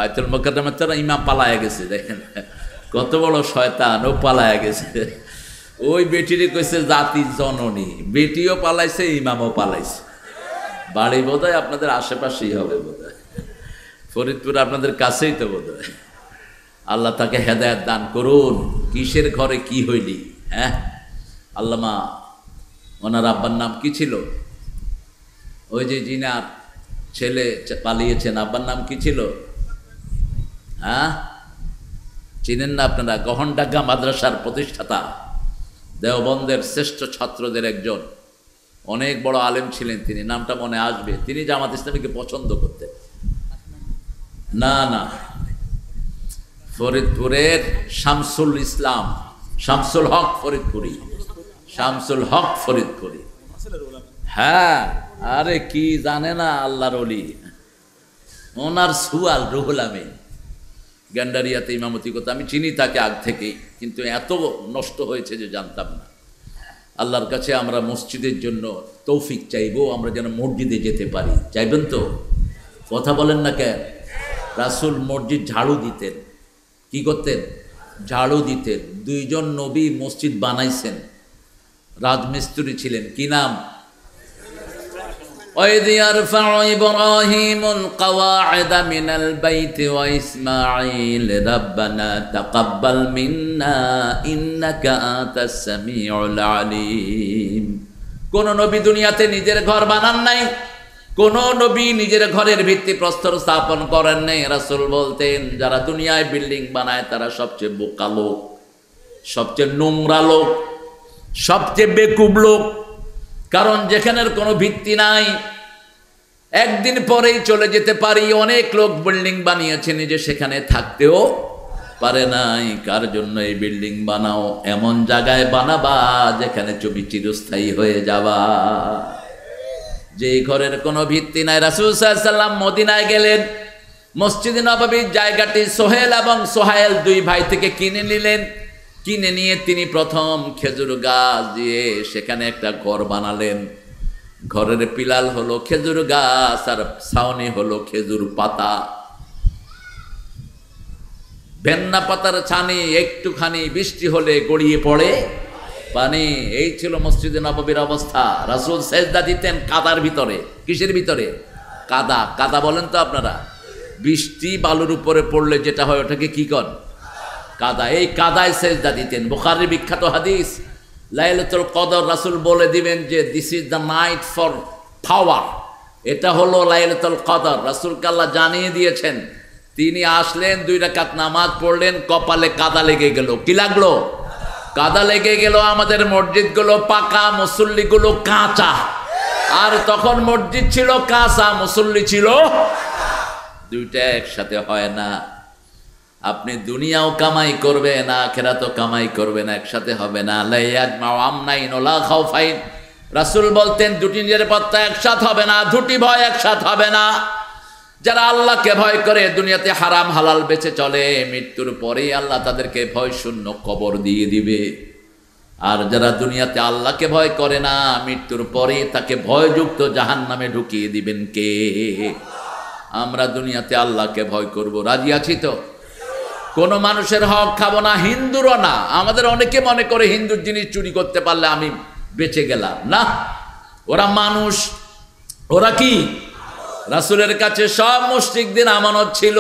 বাইতুল মুকাররমের তো ইমাম পালায়া গেছে, দেখেন কত বড় শয়তান, ও পালায়া গেছে। ওই বেটিরে কইছে জাতি জননী, বেটিও পালাইছে, ইমামও পালাইছে। বাড়ি বোধহয় আপনাদের আশেপাশেই হবে, বোধহয় ফরিদপুর আপনাদের কাছেই তো বোধহয়। আল্লাহ তাকে হেদায়েত দান করুন। কিসের ঘরে কি হইলি? হ্যাঁ, আল্লামা ওনার আব্বার নাম কি ছিল? ওই যে জিনার ছেলে পালিয়েছেন, আব্বার নাম কি ছিল? হ্যাঁ, চিনেন না আপনারা? গহনডাঙ্গা মাদ্রাসার প্রতিষ্ঠাতা, দেওবন্দের শ্রেষ্ঠ ছাত্রদের একজন, অনেক বড় আলেম ছিলেন তিনি, নামটা মনে আসবে। তিনি জামাত ইসলামীকে পছন্দ করতেন। না না, ফরিদপুরের শামসুল ইসলাম, শামসুল হক ফরিদপুরি, শামসুল হক ফরিদপুরি। হ্যাঁ, আরে কি জানে না আল্লাহর ওলি। ওনার সুয়াল রুহুল আমিন গ্যান্ডারিয়াতে ইমামতি করতে, আমি চিনি তাকে আগ থেকেই, কিন্তু এত নষ্ট হয়েছে যে জানতাম না। আল্লাহর কাছে আমরা মসজিদের জন্য তৌফিক চাইবো, আমরা যেন মসজিদে যেতে পারি। চাইবেন তো? কথা বলেন না কেন? রাসূল মসজিদ ঝাড়ু দিতেন। কি করতেন? ঝাড়ু দিতেন। দুইজন নবী মসজিদ বানাইছেন, রাজমিস্ত্রি ছিলেন। কি নাম? وَإِذْ يَرْفَعُ إِبْرَاهِيمُ الْقَوَاعِدَ مِنَ الْبَيْتِ وَإِسْمَاعِيلُ رَبَّنَا تَقَبَّلْ مِنَّا إِنَّكَ أَنْتَ السَّمِيعُ الْعَلِيمُ। কোন নবী দুনিয়াতে নিজের ঘর বানান নাই, কোন নবী নিজের ঘরের ভিত্তিপ্রস্তর স্থাপন করেন নাই। রাসূল বলতেন, যারা দুনিয়ায় বিল্ডিং বানায় তারা সবচেয়ে বোকা লোক, সবচেয়ে নোংরা লোক, সবচেয়ে বেকুব লোক। কারণ যেখানের কোনো ভিত্তি নাই, একদিন পরেই চলে যেতে পারি। অনেক লোক বিল্ডিং বানিয়েছে, নিজে সেখানে থাকতেও পারে নাই। কার জন্য এই বিল্ডিং বানাও? এমন জায়গায় বানাবা যেখানে তুমি চিরস্থায়ী হয়ে যাবা। যে ঘরের কোনো ভিত্তি নাই। রাসূল সাল্লাল্লাহু আলাইহি ওয়াসাল্লাম মদিনায় গেলেন, মসজিদে নববীর জায়গাটি সোহেল এবং সোহাইল দুই ভাই থেকে কিনে নিলেন। কিনে নিয়ে তিনি প্রথম খেজুর গাছ দিয়ে সেখানে একটা ঘর বানালেন। ঘরের পিলাল হলো খেজুর গাছ, আর ছাউনি হলো খেজুর পাতা। ভেন্না পাতার ছানি, একটুখানি বৃষ্টি হলে গড়িয়ে পড়ে পানি। এই ছিল মসজিদে নববীর অবস্থা। রাসূল সেজদা দিতেন কাদার ভিতরে। কিসের ভিতরে? কাদা। কাদা বলেন তো আপনারা? বৃষ্টি বালুর উপরে পড়লে যেটা হয় ওটাকে কি কর? কাদা। এই কাদায় সেজদা দিতেন। বুখারীর বিখ্যাত হাদিস, লাইলাতুল কদর রাসূল বলে দিবেন যে this is the night for পাওয়ার, এটা হলো লাইলাতুল কদর। রাসূলকে আল্লাহ জানিয়ে দিয়েছেন। তিনি আসলেন, 2 রাকাত নামাজ পড়লেন, কপালে কাদা লেগে গেল। কি লাগলো? কাদা লেগে গেল। আমাদের মসজিদগুলো পাকা, মুসল্লিগুলো কাঁচা। আর তখন মসজিদ ছিল কাঁচা, মুসল্লি ছিল, দুইটা একসাথে হয় না। আপনি দুনিয়াও কামাই করবেন, আখিরাতও কামাই করবেন, একসাথে হবে না। লা ইয়াজমাউ আমনাইন ওয়া লা খাউফাইন। রাসূল বলতেন দুটি নিরাপত্তা একসাথে হবে না, দুটি ভয় একসাথে হবে না। যারা আল্লাহকে ভয় করে দুনিয়াতে হারাম হালাল বেঁচে চলে, মৃত্যুর পরেই আল্লাহ তাদেরকে ভয় শূন্য কবর দিয়ে দিবে। আর যারা দুনিয়াতে আল্লাহকে ভয় করে না, মৃত্যুর পরে তাকে ভয়যুক্ত জাহান্নামে ঢুকিয়ে দিবেন কে? আমরা দুনিয়াতে আল্লাহকে ভয় করব, রাজি আছি তো? কোনো মানুষের হক খাবো না, হিন্দুরও না। আমাদের অনেকে মনে করে হিন্দুর জিনিস চুরি করতে পারলে আমি বেঁচে গেলাম। না, ওরা মানুষ। ওরা কি? রাসূলের কাছে সব মুশরিকদের আমানত ছিল।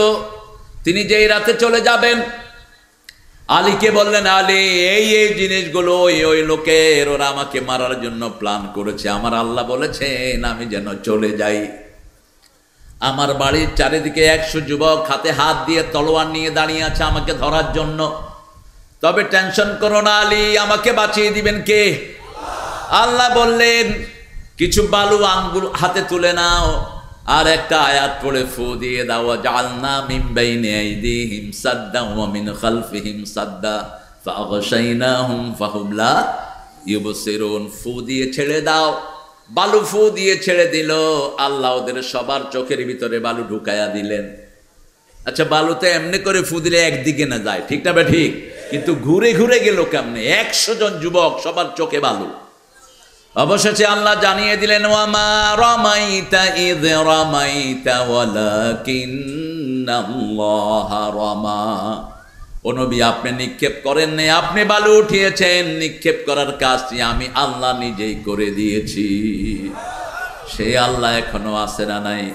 তিনি যেই রাতে চলে যাবেন, আলীকে বললেন, আলী এই এই জিনিসগুলো ওই লোকের, ওরা আমাকে মারার জন্য প্ল্যান করেছে। আমার আল্লাহ বলেছেন আমি যেন চলে যাই। আমার বাড়ির চারিদিকে 100 যুবক হাতে হাত দিয়ে তলোয়ার নিয়ে দাঁড়িয়ে আছে আমাকে ধরার জন্য। তবে টেনশন করো না আলী, আমাকে বাঁচিয়ে দিবেন কে? আল্লাহ বললেন কিছু বালু আঙ্গুল হাতে তুলে নাও, আর একটা আয়াত পড়ে ফু দিয়ে দাও, জাআলনা মিন বাইনি আইদিহিম সাদ্দা ওয়া মিন খালফিহিম সাদ্দা ফাগশাইনাহুম ফাহুম লা ইউবসিরুন। ফু দিয়ে ছেড়ে দাও। বালু ফু দিয়ে ছেড়ে দিল। আল্লাহ ওদের সবার চোখের ভিতরে বালু ঢুকায়া দিলেন। আচ্ছা, বালুতে এমনি করে ফু দিলে একদিকে না যায়, ঠিক না? ঠিক, কিন্তু ঘুরে ঘুরে গেল কেমনে? 100 জন যুবক, সবার চোখে বালু। অবশেষে আল্লাহ জানিয়ে দিলেন, ওয়ামা রামাইতা ইয রামাইতা ওয়ালাকিন্না ইন্নাল্লাহা রামা। ও নবী, আপনি নিক্ষেপ করেন নাই, আপনি বালু উঠিয়েছেন। নিক্ষেপ করার কাজটি আমি আল্লাহ নিজেই করে দিয়েছি। সেই আল্লাহ এখনো আছে না নাই?